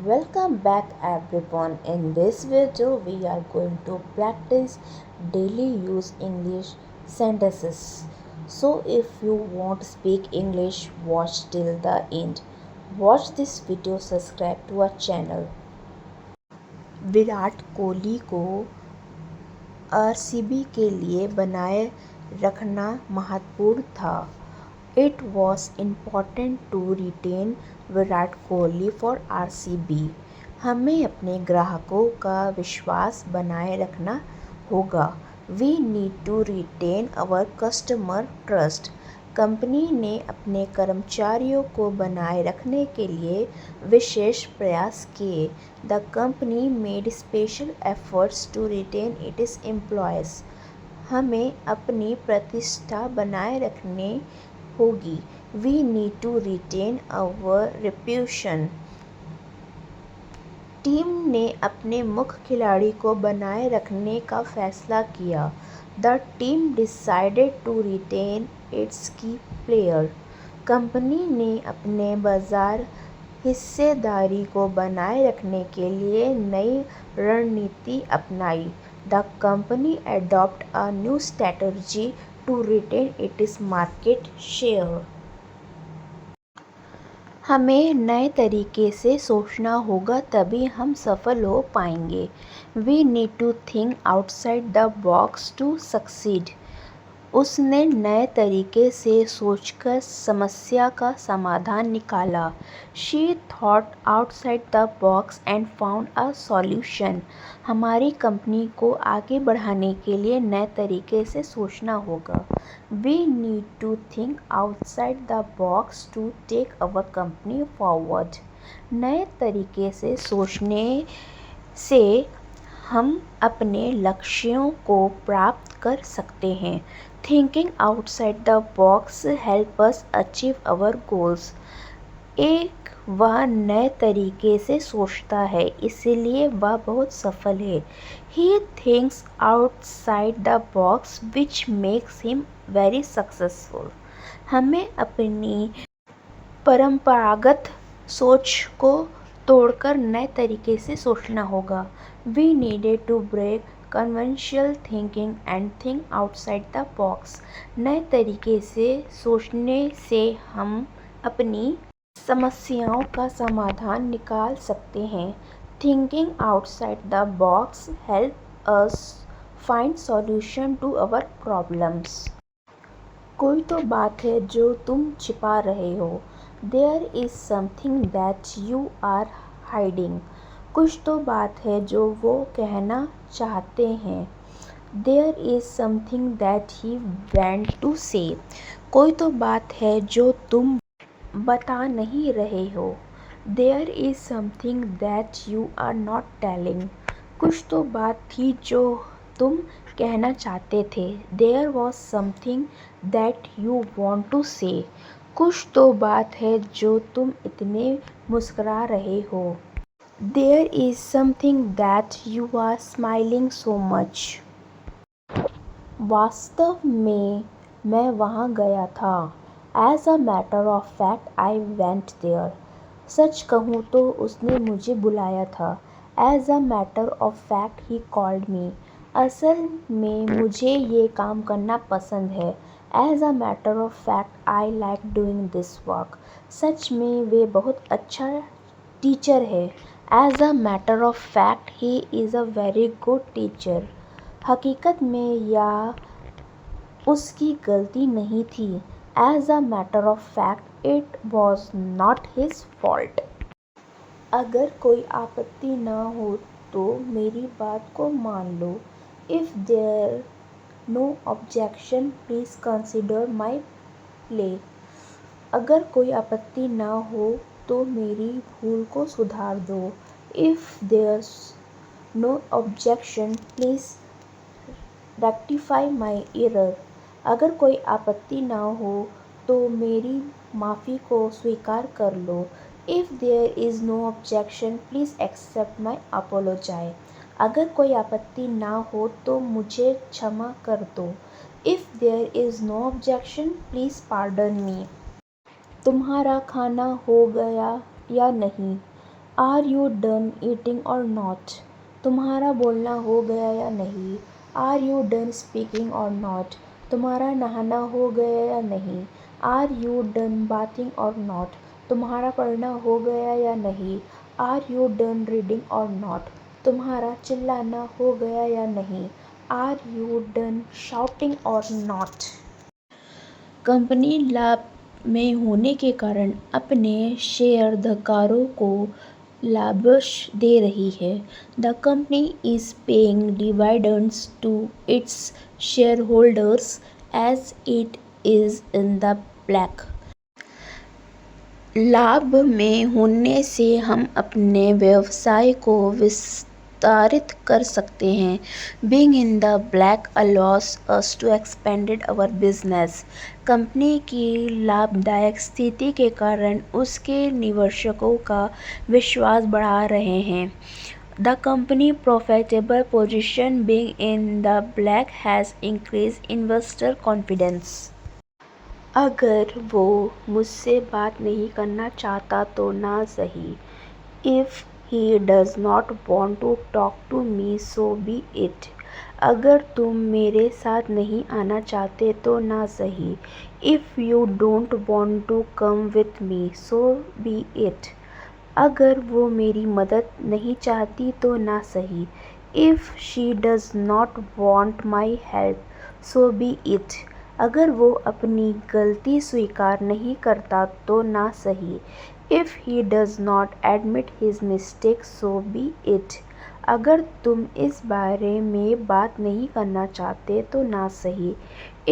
Welcome back everyone. In this video we are going to practice daily use English sentences. So if you want to speak English, watch till the end. Watch this video, subscribe to our channel. Virat Kohli को RCB के लिए बनाए रखना महत्वपूर्ण था. It was important to retain Virat Kohli for RCB. हमें अपने ग्राहकों का विश्वास बनाए रखना होगा. We need to retain our customer trust. Company ने अपने कर्मचारियों को बनाए रखने के लिए विशेष प्रयास किए. The company made special efforts to retain its employees. हमें अपनी प्रतिष्ठा बनाए रखने होगी. We need to retain our reputation. Team ने अपने मुख्य खिलाड़ी को बनाए रखने का फैसला किया. The team decided to retain its key player. Company ने अपने बाजार हिस्सेदारी को बनाए रखने के लिए नई रणनीति अपनाई. The company adopted a new strategy to retain its market share. हमें नए तरीके से सोचना होगा तभी हम सफल हो पाएंगे. We need to think outside the box to succeed. उसने नए तरीके से सोचकर समस्या का समाधान निकाला. She thought outside the box and found a solution. हमारी कंपनी को आगे बढ़ाने के लिए नए तरीके से सोचना होगा. We need to think outside the box to take our company forward. नए तरीके से सोचने से हम अपने लक्ष्यों को प्राप्त कर सकते हैं. Thinking outside the box help us achieve our goals. एक वह नए तरीके से सोचता है इसलिए वह बहुत सफल है. He thinks outside the box which makes him very successful. हमें अपनी परंपरागत सोच को तोड़कर नए तरीके से सोचना होगा. We needed to break conventional thinking and think outside the box. नए तरीके से सोचने से हम अपनी समस्याओं का समाधान निकाल सकते हैं. Thinking outside the box help us find solution to our problems. कोई तो बात है जो तुम छिपा रहे हो. There is something that you are hiding. कुछ तो बात है जो वो कहना चाहते हैं. There is something that he wants to say. कोई तो बात है जो तुम बता नहीं रहे हो. There is something that you are not telling. कुछ तो बात थी जो तुम कहना चाहते थे. There was something that you want to say. कुछ तो बात है जो तुम इतने मुस्कुरा रहे हो. There is something that you are smiling so much. वास्तव में मैं वहाँ गया था. As a matter of fact, I went there. सच कहूँ तो उसने मुझे बुलाया था. As a matter of fact, he called me. असल में मुझे ये काम करना पसंद है. As a matter of fact, I like doing this work. सच में वे बहुत अच्छा टीचर है. As a matter of fact, he is a very good teacher. हकीकत में यह उसकी गलती नहीं थी. As a matter of fact, it was not his fault. अगर कोई आपत्ति न हो तो मेरी बात को मान लो. If there no objection, please consider my play. अगर कोई आपत्ति न हो तो मेरी भूल को सुधार दो. If there's no objection, please rectify my error. अगर कोई आपत्ति न हो तो मेरी माफ़ी को स्वीकार कर लो. If there is no objection, please accept my apology. अगर कोई आपत्ति न हो तो मुझे क्षमा कर दो. If there is no objection, please pardon me. तुम्हारा खाना हो गया या नहीं? आर यू डन ईटिंग और नॉट? तुम्हारा बोलना हो गया या नहीं? आर यू डन स्पीकिंग और नॉट? तुम्हारा नहाना हो गया या नहीं? आर यू डन बाथिंग और नॉट? तुम्हारा पढ़ना हो गया या नहीं? आर यू डन रीडिंग और नॉट? तुम्हारा चिल्लाना हो गया या नहीं? आर यू डन शाउटिंग और नॉट? कंपनी लाभ में होने के कारण अपने शेयरधारकों को लाभांश दे रही है। The company is paying dividends to its shareholders as it is in the black. लाभ में होने से हम अपने व्यवसाय को विस्तारित कर सकते हैं। Being in the black allows us to expand our business. Company की लाभदायक स्थिति के कारण उसके निवेशकों का विश्वास बढ़ा रहे हैं। The company profitable position being in the black has increased investor confidence. अगर वो मुझसे बात नहीं करना चाहता तो ना सही। If he does not want to talk to me, so be it. अगर तुम मेरे साथ नहीं आना चाहते तो ना सही। If you don't want to come with me, so be it. अगर वो मेरी मदद नहीं चाहती तो ना सही। If she does not want my help, so be it. अगर वो अपनी गलती स्वीकार नहीं करता तो ना सही। If he does not admit his mistake, so be it. अगर तुम इस बारे में बात नहीं करना चाहते तो ना सही।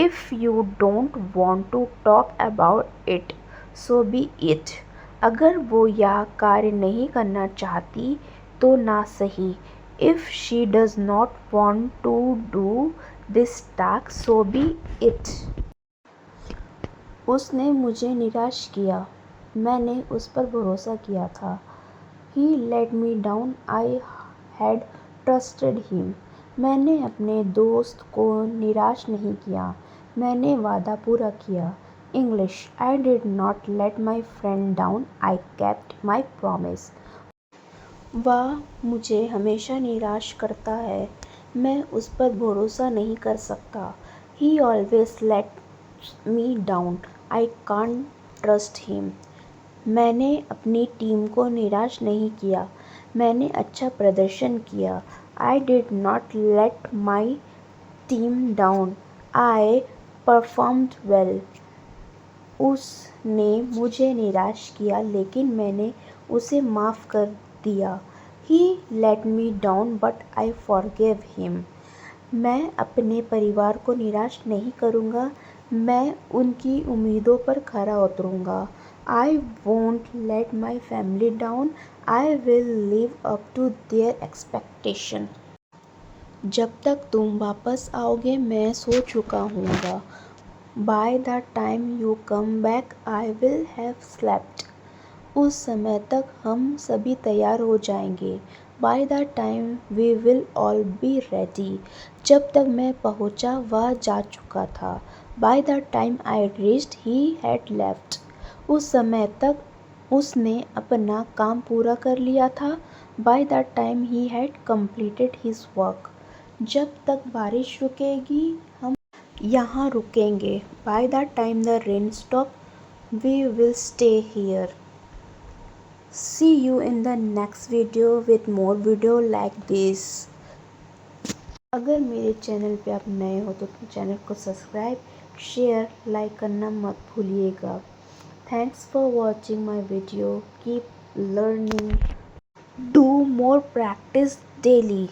If you don't want to talk about it, so be it. अगर वो यह कार्य नहीं करना चाहती तो ना सही। If she does not want to do this task, so be it. उसने मुझे निराश किया। मैंने उस पर भरोसा किया था। He let me down. I had trusted him. मैंने अपने दोस्त को निराश नहीं किया। मैंने वादा पूरा किया। English. I did not let my friend down. I kept my promise. वह मुझे हमेशा निराश करता है। मैं उस पर भरोसा नहीं कर सकता। He always lets me down. I can't trust him. मैंने अपनी टीम को निराश नहीं किया। मैंने अच्छा प्रदर्शन किया। I did not let my team down. I performed well. उसने मुझे निराश किया लेकिन मैंने उसे माफ़ कर दिया। He let me down but I forgave him. मैं अपने परिवार को निराश नहीं करूँगा। मैं उनकी उम्मीदों पर खरा उतरूँगा। I won't let my family down. I will live up to their expectation. जब तक तुम वापस आओगे मैं सो चुका हूँगा। By the time you come back, I will have slept. उस समय तक हम सभी तैयार हो जाएंगे। By the time we will all be ready. जब तक मैं पहुंचा वह जा चुका था। By the time I reached, he had left. उस समय तक उसने अपना काम पूरा कर लिया था। By the time he had completed his work. जब तक बारिश रुकेगी हम यहाँ रुकेंगे। By the time the rain stops, we will stay here. See you in the next video with more video like this. अगर मेरे चैनल पे आप नए हो तो चैनल को सब्सक्राइब, शेयर, लाइक करना मत भूलिएगा। Thanks for watching my video. Keep learning. Do more practice daily.